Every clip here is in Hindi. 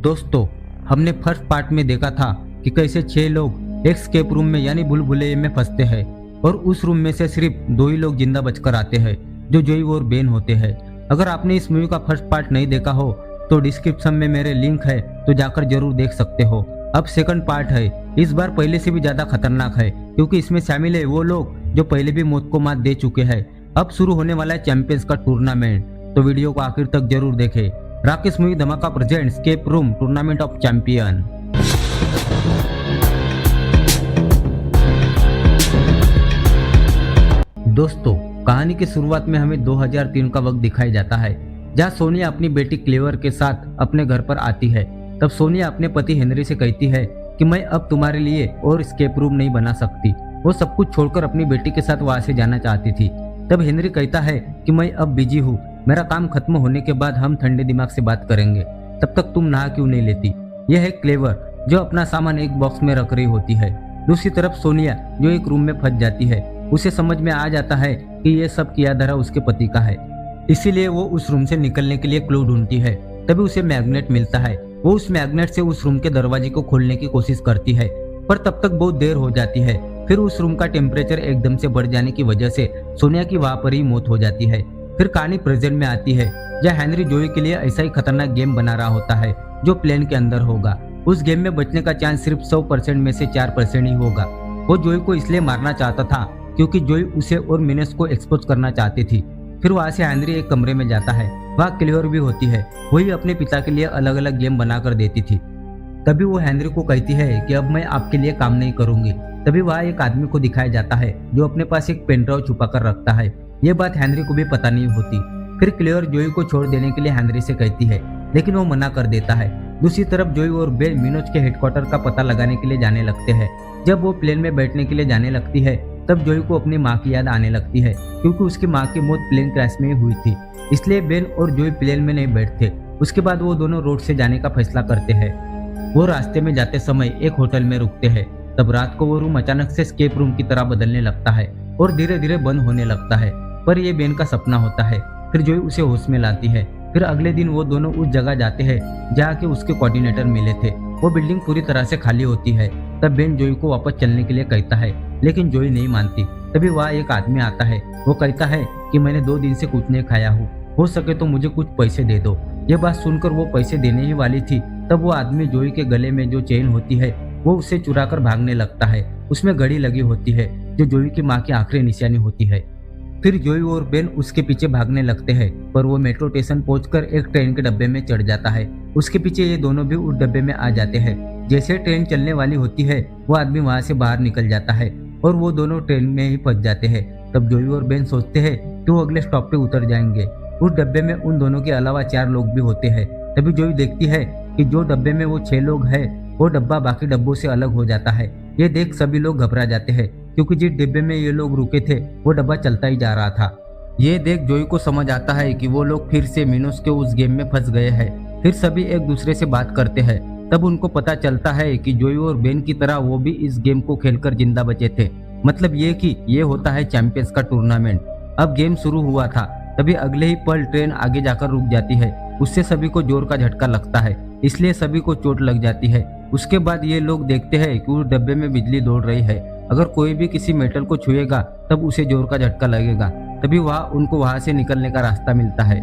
दोस्तों, हमने फर्स्ट पार्ट में देखा था कि कैसे 6 लोग एक स्केप रूम में यानी भूल भुलैया में फंसते हैं और उस रूम में से सिर्फ 2 ही लोग जिंदा बचकर आते हैं जो जोई और बेन होते हैं। अगर आपने इस मूवी का फर्स्ट पार्ट नहीं देखा हो तो डिस्क्रिप्शन में मेरे लिंक है, तो जाकर जरूर देख सकते हो। अब सेकंड पार्ट है, इस बार पहले से भी ज्यादा खतरनाक है क्योंकि इसमें शामिल है वो लोग जो पहले भी मौत को मात दे चुके हैं। अब शुरू होने वाला है चैंपियंस का टूर्नामेंट, तो वीडियो को आखिर तक जरूर देखें। Rakesh movie Dhamaka present escape room tournament of champion. दोस्तों, कहानी की शुरुआत में हमें 2003 का वक्त दिखाया जाता है जहां सोनिया अपनी बेटी क्लेवर के साथ अपने घर पर आती है। तब सोनिया अपने पति हेनरी से कहती है कि मैं अब तुम्हारे लिए और स्केप रूम नहीं बना सकती। वो सब कुछ छोड़कर अपनी बेटी के साथ वहां से जाना चाहती थी। तब हेनरी कहता है कि मैं अब बिजी हूँ, मेरा काम खत्म होने के बाद हम ठंडे दिमाग से बात करेंगे, तब तक तुम नहा क्यों नहीं लेती। यह है क्लेवर जो अपना सामान एक बॉक्स में रख रही होती है। दूसरी तरफ सोनिया जो एक रूम में फंस जाती है, उसे समझ में आ जाता है कि यह सब किया धरा उसके पति का है, इसीलिए वो उस रूम से निकलने के लिए क्लू ढूंढती है। तभी उसे मैग्नेट मिलता है। वो उस मैग्नेट से उस रूम के दरवाजे को खोलने की कोशिश करती है, पर तब तक बहुत देर हो जाती है। फिर उस रूम का टेम्परेचर एकदम से बढ़ जाने की वजह से सोनिया की वहां पर ही मौत हो जाती है। फिर कहानी प्रेजेंट में आती है जहाँ हेनरी जोई के लिए ऐसा ही खतरनाक गेम बना रहा होता है जो प्लेन के अंदर होगा। उस गेम में बचने का चांस सिर्फ 100% में से 4% ही होगा। वो जोई को इसलिए मारना चाहता था क्योंकि जोई उसे और मिनस को एक्सपोज करना चाहती थी। फिर वहां से हेनरी एक कमरे में जाता है, वहाँ क्लेवर भी होती है, वही अपने पिता के लिए अलग अलग गेम बनाकर देती थी। तभी वो हेनरी को कहती है कि अब मैं आपके लिए काम नहीं करूंगी। तभी वहाँ एक आदमी को दिखाया जाता है जो अपने पास एक पेन ड्राइव छुपा कर रखता है। ये बात हेनरी को भी पता नहीं होती। फिर क्लेवर जोई को छोड़ देने के लिए हेनरी से कहती है, लेकिन वो मना कर देता है। दूसरी तरफ जोई और बेन मिनोज के हेडक्वार्टर का पता लगाने के लिए जाने लगते हैं। जब वो प्लेन में बैठने के लिए जाने लगती है तब जोई को अपनी माँ की याद आने लगती है क्योंकि उसकी माँ की मौत प्लेन क्रैश में हुई थी, इसलिए बेन और जोई प्लेन में नहीं बैठते। उसके बाद वो दोनों रोड से जाने का फैसला करते हैं। वो रास्ते में जाते समय एक होटल में रुकते हैं। तब रात को वो रूम अचानक से स्केप रूम की तरह बदलने लगता है और धीरे धीरे बंद होने लगता है, पर यह बेन का सपना होता है। फिर जोई उसे होश में लाती है। फिर अगले दिन वो दोनों उस जगह जाते हैं जहाँ के उसके कोऑर्डिनेटर मिले थे। वो बिल्डिंग पूरी तरह से खाली होती है। तब बेन जोई को वापस चलने के लिए कहता है, लेकिन जोई नहीं मानती। तभी वहाँ एक आदमी आता है। वो कहता है कि मैंने 2 दिन से कुछ नहीं खाया हूँ, हो सके तो मुझे कुछ पैसे दे दो। ये बात सुनकर वो पैसे देने ही वाली थी, तब वो आदमी जोई के गले में जो चेन होती है वो उसे चुरा कर भागने लगता है। उसमें घड़ी लगी होती है जो जोई की माँ की आखिरी निशानी होती है। फिर जोई और बेन उसके पीछे भागने लगते हैं, पर वो मेट्रो स्टेशन पहुंचकर एक ट्रेन के डब्बे में चढ़ जाता है। उसके पीछे ये दोनों भी उस डब्बे में आ जाते हैं। जैसे ट्रेन चलने वाली होती है वो आदमी वहां से बाहर निकल जाता है और वो दोनों ट्रेन में ही फंस जाते हैं। तब जोई और बेन सोचते हैं कि वो अगले स्टॉप पे उतर जाएंगे। उस डब्बे में उन दोनों के अलावा 4 लोग भी होते हैं। तभी जोई देखती है कि जो डब्बे में वो 6 लोग हैं वो डब्बा बाकी डब्बों से अलग हो जाता है। ये देख सभी लोग घबरा जाते हैं क्योंकि जिस डिब्बे में ये लोग रुके थे वो डब्बा चलता ही जा रहा था। ये देख जोई को समझ आता है कि वो लोग फिर से मिनोस के उस गेम में फंस गए हैं। फिर सभी एक दूसरे से बात करते हैं। तब उनको पता चलता है कि जोई और बेन की तरह वो भी इस गेम को खेलकर जिंदा बचे थे। मतलब ये कि ये होता है चैंपियंस का टूर्नामेंट। अब गेम शुरू हुआ था, तभी अगले ही पल ट्रेन आगे जाकर रुक जाती है। उससे सभी को जोर का झटका लगता है, इसलिए सभी को चोट लग जाती है। उसके बाद ये लोग देखते हैं कि उस डब्बे में बिजली दौड़ रही है। अगर कोई भी किसी मेटल को छुएगा तब उसे जोर का झटका लगेगा। तभी उनको वहां से निकलने का रास्ता मिलता है।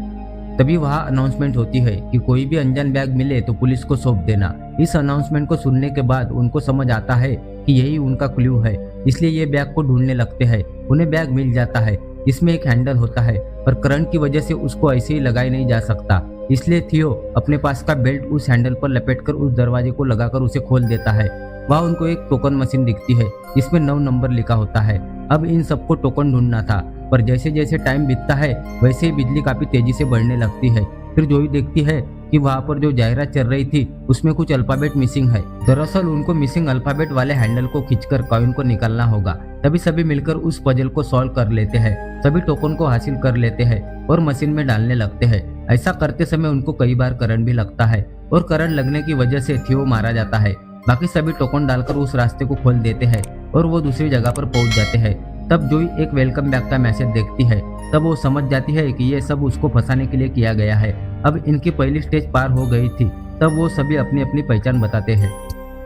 तभी वहां अनाउंसमेंट होती है कि कोई भी अनजान बैग मिले तो पुलिस को सौंप देना। इस अनाउंसमेंट को सुनने के बाद उनको समझ आता है कि यही उनका क्लू है, इसलिए ये बैग को ढूंढने लगते हैं। उन्हें बैग मिल जाता है, इसमें एक हैंडल होता है, पर करंट की वजह से उसको ऐसे ही लगाया नहीं जा सकता, इसलिए थियो अपने पास का बेल्ट उस हैंडल पर लपेटकर उस दरवाजे को लगाकर उसे खोल देता है। वहाँ उनको एक टोकन मशीन दिखती है जिसमें 9 नंबर लिखा होता है। अब इन सबको टोकन ढूंढना था, पर जैसे जैसे टाइम बीतता है वैसे ही बिजली काफी तेजी से बढ़ने लगती है। फिर जोई देखती है कि वहाँ पर जो जाहिरात चल रही थी उसमें कुछ अल्फाबेट मिसिंग है। दरअसल उनको मिसिंग अल्फाबेट वाले हैंडल को खींचकर कॉइन को निकालना होगा। तभी सभी मिलकर उस पजल को सॉल्व कर लेते हैं। सभी टोकन को हासिल कर लेते हैं और मशीन में डालने लगते हैं। ऐसा करते समय उनको कई बार करंट भी लगता है और करंट लगने की वजह से थियो मारा जाता है। बाकी सभी टोकन डालकर उस रास्ते को खोल देते हैं और वो दूसरी जगह पर पहुंच जाते हैं। तब जोई एक वेलकम बैक का मैसेज देखती है। तब वो समझ जाती है कि ये सब उसको फंसाने के लिए किया गया है। अब इनकी पहली स्टेज पार हो गई थी। तब वो सभी अपनी अपनी पहचान बताते हैं।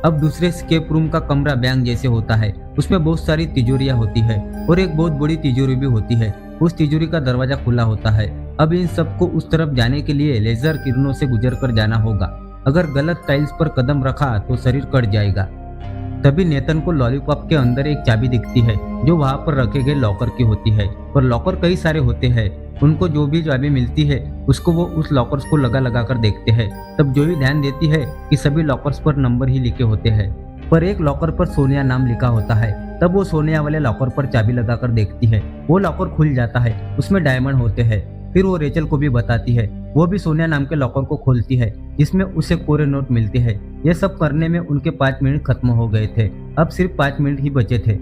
अब दूसरे स्केप रूम का कमरा बैंक जैसे होता है। उसमें बहुत सारी तिजोरियां होती है और एक बहुत बड़ी तिजोरी भी होती है। उस तिजोरी का दरवाजा खुला होता है। अब इन सबको उस तरफ जाने के लिए लेजर किरणों से गुजर कर जाना होगा। अगर गलत टाइल्स पर कदम रखा तो शरीर कट जाएगा। तभी नेतन को लॉलीपॉप के अंदर एक चाबी दिखती है जो वहां पर रखे गए लॉकर की होती है। पर लॉकर कई सारे होते हैं। उनको जो भी चाबी मिलती है उसको वो उस लॉकर्स को लगा कर देखते हैं। तब जो ही ध्यान देती है कि सभी लॉकर्स पर नंबर ही लिखे होते हैं, पर एक लॉकर पर सोनिया नाम लिखा होता है। तब वो सोनिया वाले लॉकर पर चाबी लगाकर देखती है। वो लॉकर खुल जाता है, उसमें डायमंड होते हैं। फिर वो रेचल को भी बताती है। वो भी सोनिया नाम के लॉकर को खोलती है जिसमें उसे कोरे नोट मिलते हैं। ये सब करने में उनके 5 मिनट खत्म हो गए थे। अब सिर्फ 5 मिनट ही बचे थे।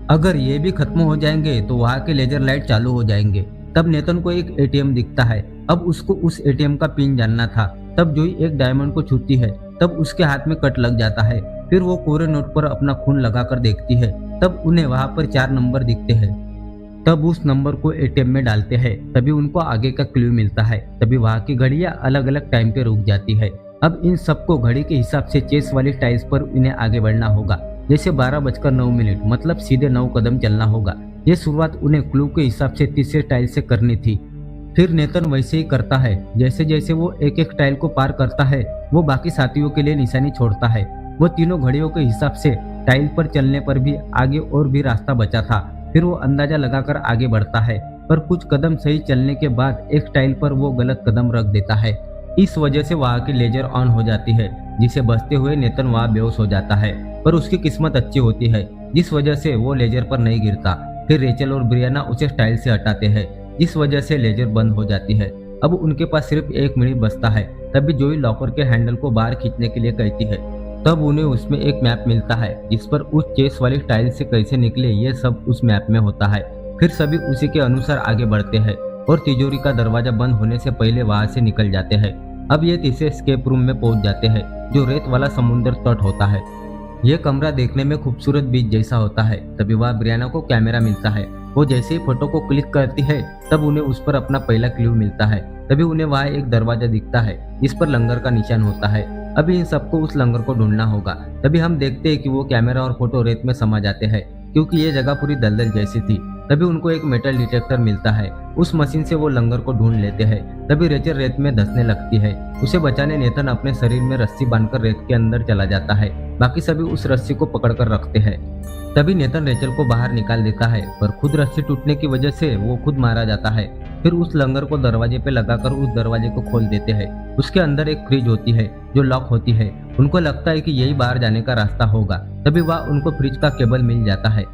अगर ये भी खत्म हो जाएंगे तो वहाँ के लेजर लाइट चालू हो जाएंगे। तब नेतन को एक एटीएम दिखता है। अब उसको उस एटीएम का पिन जानना था। तब जोई एक डायमंड को छूती है। तब उसके हाथ में कट लग जाता है। फिर वो कोरे नोट पर अपना खून लगाकर देखती है। तब उन्हें वहां पर 4 नंबर दिखते हैं। तब उस नंबर को एटीएम में डालते हैं। तभी उनको आगे का क्लू मिलता है। तभी वहां की घड़ियां अलग अलग टाइम पे रुक जाती है। अब इन सबको घड़ी के हिसाब से चेस वाली टाइल्स पर इन्हें आगे बढ़ना होगा। जैसे 12:09 मतलब सीधे 9 कदम चलना होगा। ये शुरुआत उन्हें क्लू के हिसाब से तीसरे टाइल से करनी थी। फिर नेतन वैसे ही करता है। जैसे जैसे वो एक एक टाइल को पार करता है वो बाकी साथियों के लिए निशानी छोड़ता है। वो तीनों घड़ियों के हिसाब से टाइल पर चलने पर भी आगे और भी रास्ता बचा था। फिर वो अंदाजा लगाकर आगे बढ़ता है, पर कुछ कदम सही चलने के बाद एक टाइल पर वो गलत कदम रख देता है। इस वजह से वहाँ की लेजर ऑन हो जाती है, जिसे बचते हुए नेतन वहाँ बेहोश हो जाता है। पर उसकी किस्मत अच्छी होती है, जिस वजह से वो लेजर पर नहीं गिरता। फिर रेचल और ब्रियाना उसे टाइल से हटाते हैं, जिस वजह से लेजर बंद हो जाती है। अब उनके पास सिर्फ 1 मिनट बचता है। तभी जोई लॉकर के हैंडल को बाहर खींचने के लिए कहती है। तब उन्हें उसमें एक मैप मिलता है जिस पर उस चेस वाली टाइल से कैसे निकले ये सब उस मैप में होता है। फिर सभी उसी के अनुसार आगे बढ़ते हैं और तिजोरी का दरवाजा बंद होने से पहले वहां से निकल जाते हैं। अब ये तीसरे एस्केप रूम में पहुंच जाते हैं जो रेत वाला समुद्र तट होता है। ये कमरा देखने में खूबसूरत बीच जैसा होता है। तभी वहाँ ब्रियाना को कैमरा मिलता है। वो जैसे ही फोटो को क्लिक करती है तब उन्हें उस पर अपना पहला क्लू मिलता है। तभी उन्हें वहाँ एक दरवाजा दिखता है जिस पर लंगर का निशान होता है। अभी इन सबको उस लंगर को ढूंढना होगा। तभी हम देखते हैं कि वो कैमरा और फोटो रेत में समा जाते हैं क्योंकि ये जगह पूरी दलदल जैसी थी। तभी उनको एक मेटल डिटेक्टर मिलता है। उस मशीन से वो लंगर को ढूंढ लेते हैं। तभी रेचल रेत में धंसने लगती है। उसे बचाने नेतन अपने शरीर में रस्सी बांधकर रेत के अंदर चला जाता है। बाकी सभी उस रस्सी को पकड़कर रखते हैं। तभी नेतन रेचल को बाहर निकाल देता है, पर खुद रस्सी टूटने की वजह से वो खुद मारा जाता है। फिर उस लंगर को दरवाजे पे लगाकर उस दरवाजे को खोल देते हैं। उसके अंदर एक फ्रिज होती है जो लॉक होती है। उनको लगता है कि यही बाहर जाने का रास्ता होगा। तभी वह उनको फ्रिज का केबल मिल जाता है,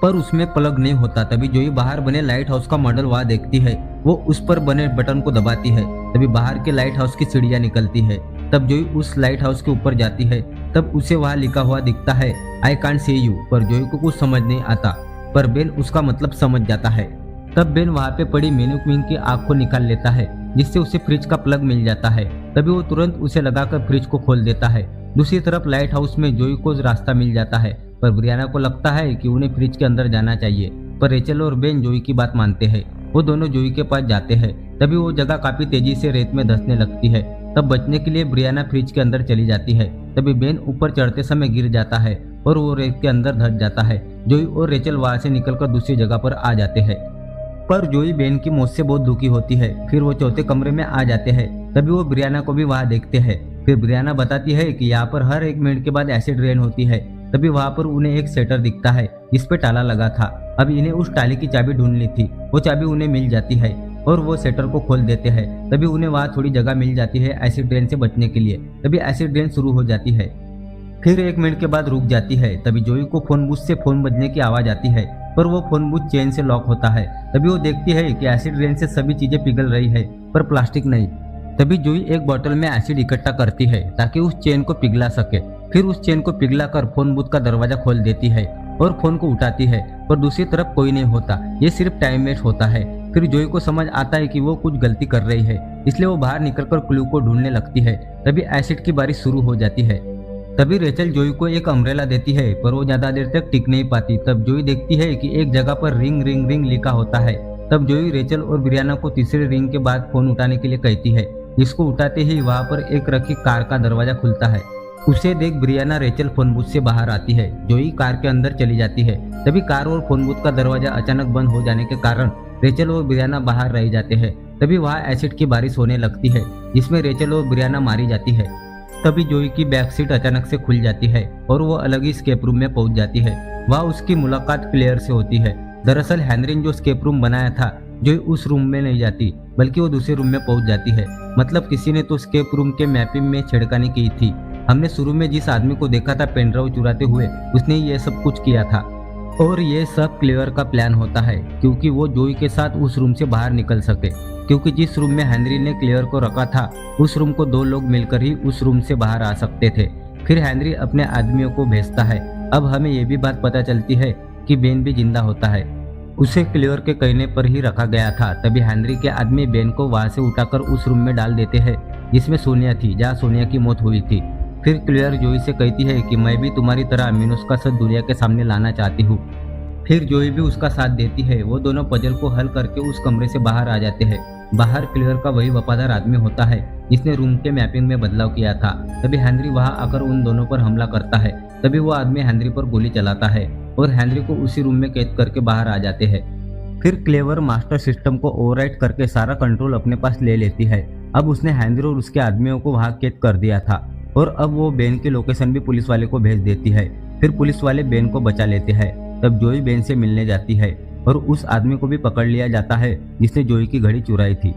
पर उसमें प्लग नहीं होता। तभी जोई बाहर बने लाइट हाउस का मॉडल वहाँ देखती है। वो उस पर बने बटन को दबाती है। तभी बाहर के लाइट हाउस की सीढ़ियाँ निकलती है। तब जोई उस लाइट हाउस के ऊपर जाती है। तब उसे वहाँ लिखा हुआ दिखता है आई कांट सी यू। पर जोई को कुछ समझ नहीं आता, पर बेन उसका मतलब समझ जाता है। तब बेन वहाँ पे पड़ी मेनू क्वीन की आँख को निकाल लेता है जिससे उसे फ्रिज का प्लग मिल जाता है। तभी वो तुरंत उसे लगाकर फ्रिज को खोल देता है। दूसरी तरफ लाइट हाउस में जोई को रास्ता मिल जाता है, पर ब्रियाना को लगता है कि उन्हें फ्रिज के अंदर जाना चाहिए। पर रेचल और बेन जोई की बात मानते हैं। वो दोनों जोई के पास जाते हैं। तभी वो जगह काफी तेजी से रेत में धंसने लगती है। तब बचने के लिए ब्रियाना फ्रिज के अंदर चली जाती है। तभी बेन ऊपर चढ़ते समय गिर जाता है और वो रेत के अंदर धंस जाता है। जोई और रेचल वहां से निकलकर दूसरी जगह पर आ जाते हैं, पर जोई बेन की मौत से बहुत दुखी होती है। फिर वो चौथे कमरे में आ जाते हैं। तभी वो ब्रियाना को भी वहां देखते हैं। फिर ब्रियाना बताती है कि यहाँ पर हर 1 मिनट के बाद एसिड रेन होती है। तभी वहां पर उन्हें एक सेटर दिखता है जिस पे ताला लगा था। अब इन्हें उस ताले की चाबी ढूंढनी थी। वो चाबी उन्हें मिल जाती है और वो सेटर को खोल देते हैं। तभी उन्हें वहाँ थोड़ी जगह मिल जाती है एसिड रेन से बचने के लिए। तभी एसिड रेन शुरू हो जाती है। फिर 1 मिनट के बाद रुक जाती है। तभी जोई को फोन बूथ से फोन बजने की आवाज आती है, पर वो फोन बूथ चेन से लॉक होता है। तभी वो देखती है कि एसिड रेन से सभी चीजें पिघल रही है, पर प्लास्टिक नहीं। तभी जोई एक बोतल में एसिड इकट्ठा करती है ताकि उस चेन को पिघला सके। फिर उस चेन को पिघलाकर फोन बूथ का दरवाजा खोल देती है और फोन को उठाती है, पर दूसरी तरफ कोई नहीं होता। ये सिर्फ टाइम वेस्ट होता है। फिर जोई को समझ आता है कि वो कुछ गलती कर रही है, इसलिए वो बाहर निकलकर क्लू को ढूंढने लगती है। तभी एसिड की बारिश शुरू हो जाती है। तभी रेचल जोई को एक अम्ब्रेला देती है, पर वो ज्यादा देर तक टिक नहीं पाती। तब जोई देखती है कि एक जगह पर रिंग रिंग रिंग लिखा होता है। तब जोई रेचल और ब्रियाना को तीसरे रिंग के बाद फोन उठाने के लिए कहती है। जिसको उठाते ही वहां पर एक रखी कार का दरवाजा खुलता है। उसे देख ब्रियाना रेचल फोन बूथ से बाहर आती है। जोई कार के अंदर चली जाती है। तभी कार और फोन बूथ का दरवाजा अचानक बंद हो जाने के कारण रेचल और ब्रियाना बाहर रह जाते हैं। तभी वहाँ एसिड की बारिश होने लगती है, जिसमें रेचल और ब्रियाना मारी जाती है। तभी जोई की बैक सीट अचानक से खुल जाती है और वो अलग ही स्केप रूम में पहुंच जाती है। वहाँ उसकी मुलाकात क्लेयर से होती है। दरअसल हेनरी ने जो स्केप रूम बनाया था, जोई उस रूम में नहीं जाती बल्कि वो दूसरे रूम में पहुंच जाती है। मतलब किसी ने तो स्केप रूम के मैपिंग में छेड़खानी की थी। हमने शुरू में जिस आदमी को देखा था पेनड्राइव चुराते हुए, उसने ये सब कुछ किया था। और ये सब क्लेवर का प्लान होता है क्योंकि वो जोई के साथ उस रूम से बाहर निकल सके, क्योंकि जिस रूम में हेनरी ने क्लेवर को रखा था उस रूम को 2 लोग मिलकर ही उस रूम से बाहर आ सकते थे। फिर हेनरी अपने आदमियों को भेजता है। अब हमें ये भी बात पता चलती है कि बेन भी जिंदा होता है। उसे क्लेवर के कहने पर ही रखा गया था। तभी हेनरी के आदमी बेन को वहां से उठाकर उस रूम में डाल देते हैं जिसमें सोनिया थी, जहाँ सोनिया की मौत हुई थी। फिर क्लेयर जोई से कहती है कि मैं भी तुम्हारी तरह मिनोस का सच दुनिया के सामने लाना चाहती हूँ। फिर जोई भी उसका साथ देती है। वो दोनों पजल को हल करके उस कमरे से बाहर आ जाते हैं। बाहर क्लेयर का वही वफादार आदमी होता है जिसने रूम के मैपिंग में बदलाव किया था। तभी हेनरी वहां आकर उन दोनों पर हमला करता है। तभी वो आदमी हेनरी पर गोली चलाता है और हेनरी को उसी रूम में कैद करके बाहर आ जाते हैं। फिर क्लेवर मास्टर सिस्टम को ओवरराइड करके सारा कंट्रोल अपने पास ले लेती है। अब उसने हेनरी और उसके आदमियों को वहां कैद कर दिया था और अब वो बेन की लोकेशन भी पुलिस वाले को भेज देती है। फिर पुलिस वाले बेन को बचा लेते हैं। तब जोई बेन से मिलने जाती है और उस आदमी को भी पकड़ लिया जाता है जिसने जोई की घड़ी चुराई थी।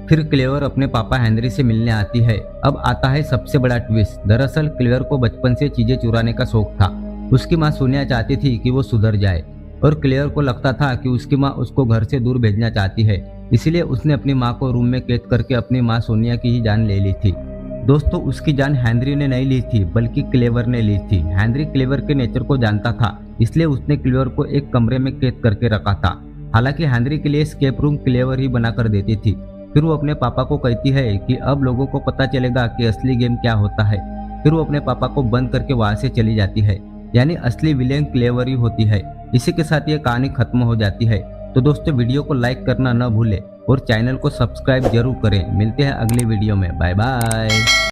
फिर क्लेवर अपने पापा हेनरी से मिलने आती है। अब आता है सबसे बड़ा ट्विस्ट। दरअसल क्लेवर को बचपन से चीजें चुराने का शौक था। उसकी माँ सोनिया चाहती थी कि वो सुधर जाए और क्लेवर को लगता था कि उसकी माँ उसको घर से दूर भेजना चाहती है, इसलिए उसने अपनी माँ को रूम में कैद करके अपनी माँ सोनिया की ही जान ले ली थी। दोस्तों, उसकी जान हेनरी ने नहीं ली थी बल्कि क्लेवर ने ली थी। हेनरी क्लेवर के नेचर को जानता था, इसलिए उसने क्लेवर को एक कमरे में कैद करके रखा था। हालांकि हेनरी के लिए स्केप रूम क्लेवर ही बना कर देती थी। फिर वो अपने पापा को कहती है कि अब लोगों को पता चलेगा कि असली गेम क्या होता है। फिर वो अपने पापा को बंद करके वहां से चली जाती है, यानी असली विलेन क्लेवर ही होती है। इसी के साथ ये कहानी खत्म हो जाती है। तो दोस्तों, वीडियो को लाइक करना न भूले और चैनल को सब्सक्राइब जरूर करें। मिलते हैं अगली वीडियो में। Bye bye.